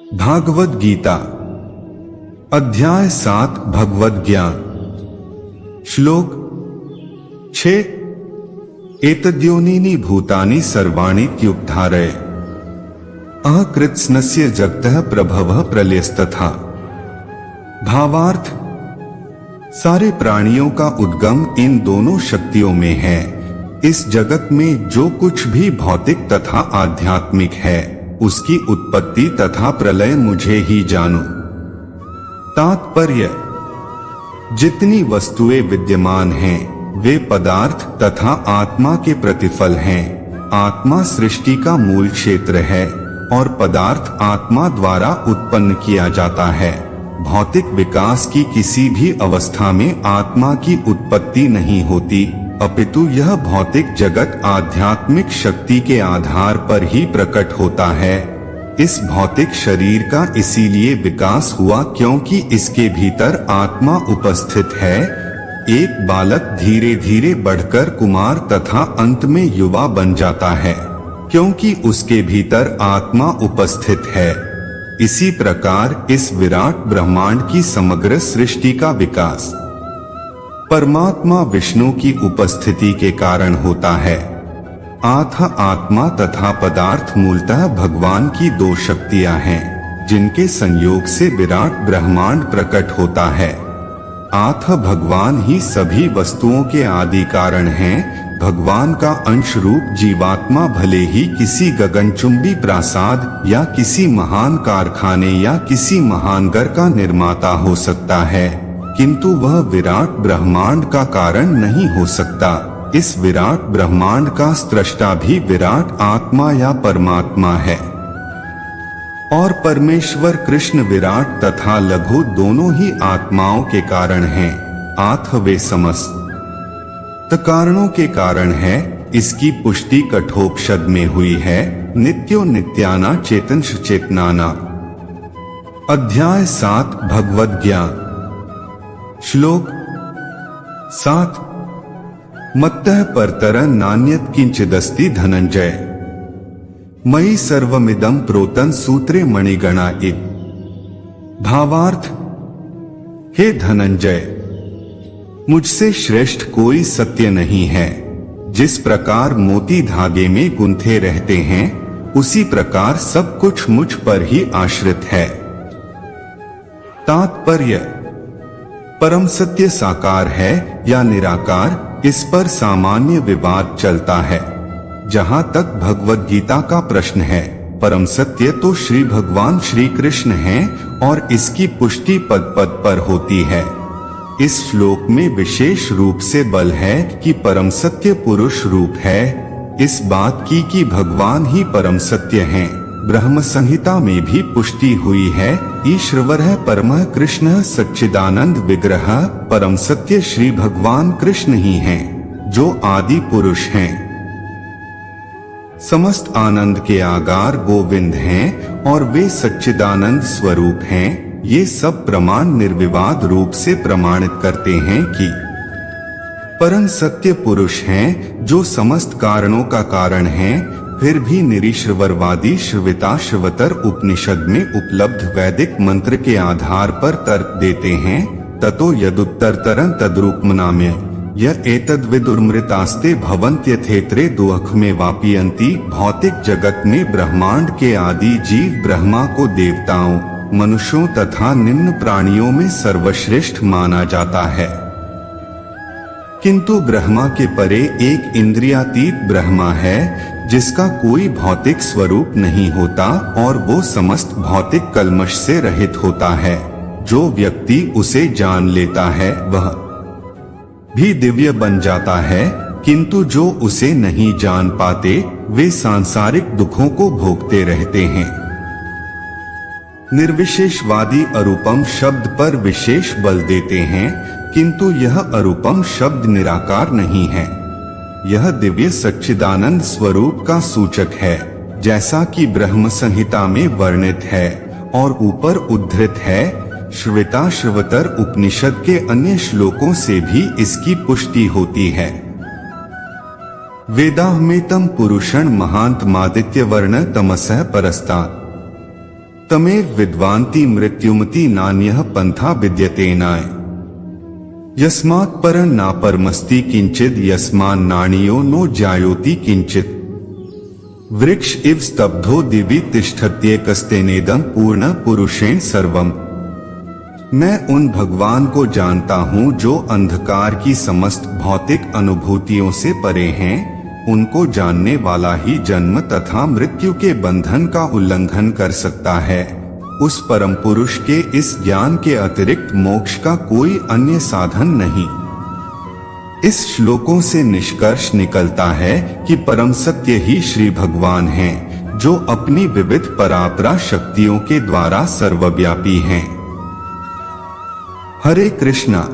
भागवत गीता अध्याय 7 भगवद ज्ञान श्लोक 6 एतद्योनीनि भूतानि सर्वाणीत्युपधारय अकृत्स्नस्य जगतः प्रभवः प्रलयस्तथा। भावार्थ, सारे प्राणियों का उद्गम इन दोनों शक्तियों में है। इस जगत में जो कुछ भी भौतिक तथा आध्यात्मिक है उसकी उत्पत्ति तथा प्रलय मुझे ही जानो। तात्पर्य, जितनी वस्तुएं विद्यमान हैं वे पदार्थ तथा आत्मा के प्रतिफल हैं। आत्मा सृष्टि का मूल क्षेत्र है और पदार्थ आत्मा द्वारा उत्पन्न किया जाता है। भौतिक विकास की किसी भी अवस्था में आत्मा की उत्पत्ति नहीं होती, अपितु यह भौतिक जगत आध्यात्मिक शक्ति के आधार पर ही प्रकट होता है। इस भौतिक शरीर का इसीलिए विकास हुआ क्योंकि इसके भीतर आत्मा उपस्थित है। एक बालक धीरे धीरे बढ़कर कुमार तथा अंत में युवा बन जाता है क्योंकि उसके भीतर आत्मा उपस्थित है। इसी प्रकार इस विराट ब्रह्मांड की समग्र सृष्टि का विकास परमात्मा विष्णु की उपस्थिति के कारण होता है। आत्मा तथा पदार्थ मूलतः भगवान की दो शक्तियां हैं जिनके संयोग से विराट ब्रह्मांड प्रकट होता है। भगवान ही सभी वस्तुओं के आदि कारण हैं। भगवान का अंश रूप जीवात्मा भले ही किसी गगनचुंबी प्रासाद या किसी महान कारखाने या किसी महान घर का निर्माता हो सकता है, किंतु वह विराट ब्रह्मांड का कारण नहीं हो सकता। इस विराट ब्रह्मांड का स्रष्टा भी विराट आत्मा या परमात्मा है और परमेश्वर कृष्ण विराट तथा लघु दोनों ही आत्माओं के कारण हैं। वे समस्त कारणों के कारण है। इसकी पुष्टि कठोपनिषद में हुई है। नित्यो नित्याना चेतंश चेतनाना। अध्याय 7 भगवद ज्ञान श्लोक 7 मत्तः परतर नान्यत् किंचिदस्ति धनंजय मयि सर्वमिदं प्रोतं सूत्रे मणिगणा इति। भावार्थ, हे धनंजय, मुझसे श्रेष्ठ कोई सत्य नहीं है। जिस प्रकार मोती धागे में गुंथे रहते हैं उसी प्रकार सब कुछ मुझ पर ही आश्रित है। तात्पर्य, परम सत्य साकार है या निराकार, इस पर सामान्य विवाद चलता है। जहां तक भगवद गीता का प्रश्न है, परम सत्य तो श्री भगवान श्री कृष्ण हैं और इसकी पुष्टि पद पद पर होती है। इस श्लोक में विशेष रूप से बल है कि परम सत्य पुरुष रूप है। इस बात की कि भगवान ही परम सत्य हैं ब्रह्म संहिता में भी पुष्टि हुई है। ईश्वर है परमः कृष्ण सच्चिदानंद विग्रह। परम सत्य श्री भगवान कृष्ण ही हैं जो आदि पुरुष हैं। समस्त आनंद के आगार गोविंद हैं और वे सच्चिदानंद स्वरूप हैं। ये सब प्रमाण निर्विवाद रूप से प्रमाणित करते हैं कि परम सत्य पुरुष हैं जो समस्त कारणों का कारण हैं। फिर भी निरीश्वरवादी श्रविता श्रवतर उपनिषद में उपलब्ध वैदिक मंत्र के आधार पर तर्क देते हैं। ततो यदुत्तरतरं तद्रूपमनाम्य य एतद्विदुर्मृतास्ते भवन्त्यथेत्रे दुःख में वापियन्ति। भौतिक जगत में ब्रह्मांड के आदि जीव ब्रह्मा को देवताओं, मनुष्यों तथा निम्न प्राणियों में सर्वश्रेष्ठ माना जाता है, किंतु ब्रह्मा के परे एक इंद्रियातीत ब्रह्मा है जिसका कोई भौतिक स्वरूप नहीं होता और वो समस्त भौतिक कल्मश से रहित होता है। जो व्यक्ति उसे जान लेता है वह भी दिव्य बन जाता है, किंतु जो उसे नहीं जान पाते वे सांसारिक दुखों को भोगते रहते हैं। निर्विशेषवादी अरूपम शब्द पर विशेष बल देते हैं, किंतु यह अरूपम शब्द निराकार नहीं है। यह दिव्य सच्चिदानंद स्वरूप का सूचक है, जैसा कि ब्रह्म संहिता में वर्णित है और ऊपर उद्धृत है। श्रविता श्रवतर उपनिषद के अन्य श्लोकों से भी इसकी पुष्टि होती है। वेदाहमेतं पुरुषं महान्तमादित्यवर्ण तमसः परस्तात्। तमेव विद्वान्ति मृत्युमति नान्यः पंथा विद्यतेनाय। यस्मात् परं नापरमस्ति किंचिद यस्मान् नाणीयो नो जायोति किंचित। वृक्ष इव स्तब्धो दिवि तिष्ठत्येकस्तेनेदं पूर्ण पुरुषेण सर्वम। मैं उन भगवान को जानता हूँ जो अंधकार की समस्त भौतिक अनुभूतियों से परे हैं। उनको जानने वाला ही जन्म तथा मृत्यु के बंधन का उल्लंघन कर सकता है। उस परम पुरुष के इस ज्ञान के अतिरिक्त मोक्ष का कोई अन्य साधन नहीं। इस श्लोकों से निष्कर्ष निकलता है कि परम सत्य ही श्री भगवान हैं, जो अपनी विविध परापरा शक्तियों के द्वारा सर्वव्यापी हैं। हरे कृष्णा।